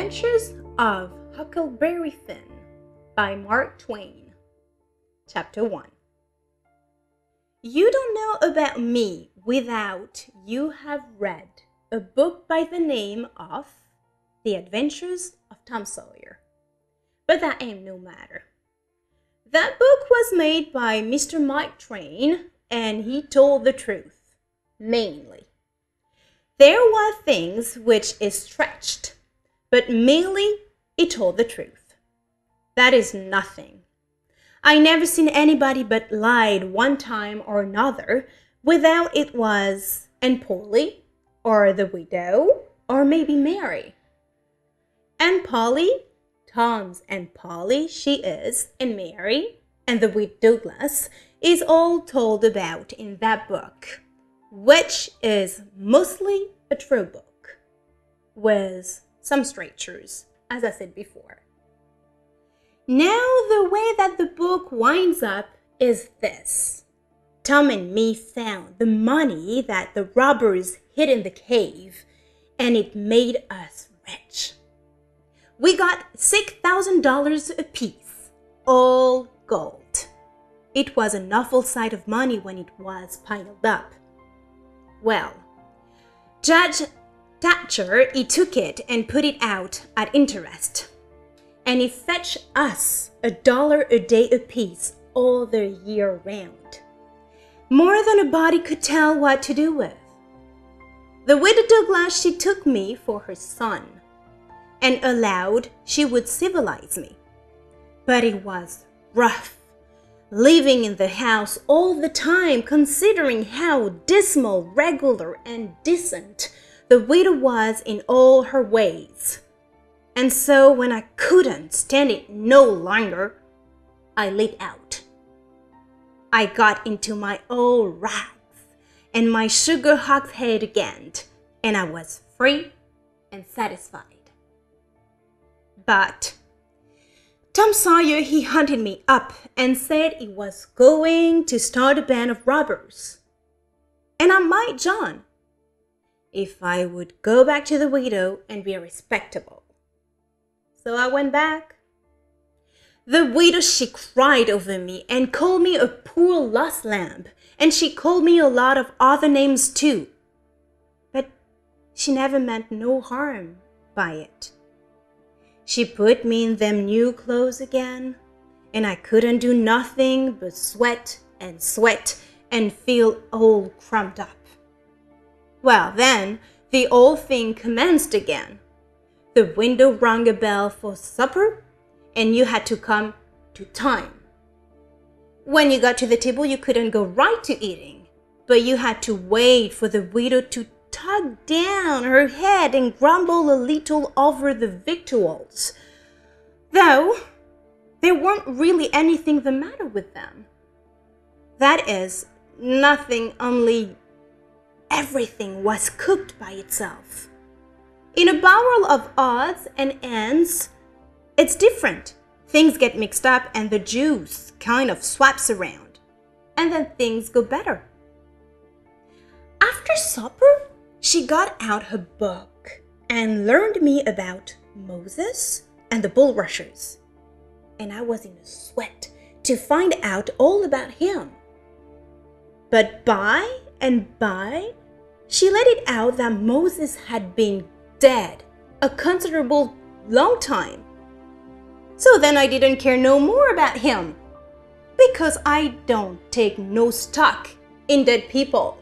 Adventures of Huckleberry Finn by Mark Twain. Chapter 1. You don't know about me without you have read a book by the name of The Adventures of Tom Sawyer. But that ain't no matter. That book was made by Mr. Mark Twain, and he told the truth, mainly. There were things which is stretched, but mainly he told the truth. That is nothing. I never seen anybody but lied one time or another without it was and Polly, or the widow, or maybe Mary. And Polly, Tom's and Polly, she is, and Mary, and the widow Douglas is all told about in that book, which is mostly a true book, with some strictures, as I said before. Now, the way that the book winds up is this. Tom and me found the money that the robbers hid in the cave, and it made us rich. We got $6,000 apiece, all gold. It was an awful sight of money when it was piled up. Well, Judge Thatcher, he took it and put it out at interest, and he fetched us $1 a day apiece all the year round. More than a body could tell what to do with. The widow Douglas, she took me for her son, and allowed she would civilize me. But it was rough, living in the house all the time, considering how dismal, regular, and decent the widow was in all her ways. And so when I couldn't stand it no longer, I lit out. I got into my old rags and my sugar hogshead again, and I was free and satisfied. But Tom Sawyer, he hunted me up and said he was going to start a band of robbers. And I might join, if I would go back to the widow and be respectable. So I went back. The widow, she cried over me and called me a poor lost lamb, and she called me a lot of other names too. But she never meant no harm by it. She put me in them new clothes again, and I couldn't do nothing but sweat and feel all crumped up. Well, then, the old thing commenced again. The window rang a bell for supper, and you had to come to time. When you got to the table, you couldn't go right to eating, but you had to wait for the widow to tug down her head and grumble a little over the victuals, though there weren't really anything the matter with them. That is, nothing, only everything was cooked by itself. In a barrel of odds and ends, it's different. Things get mixed up and the juice kind of swaps around, and then things go better. After supper, she got out her book and learned me about Moses and the bulrushers, and I was in a sweat to find out all about him. But by and by, she let it out that Moses had been dead a considerable long time. So then I didn't care no more about him, because I don't take no stock in dead people.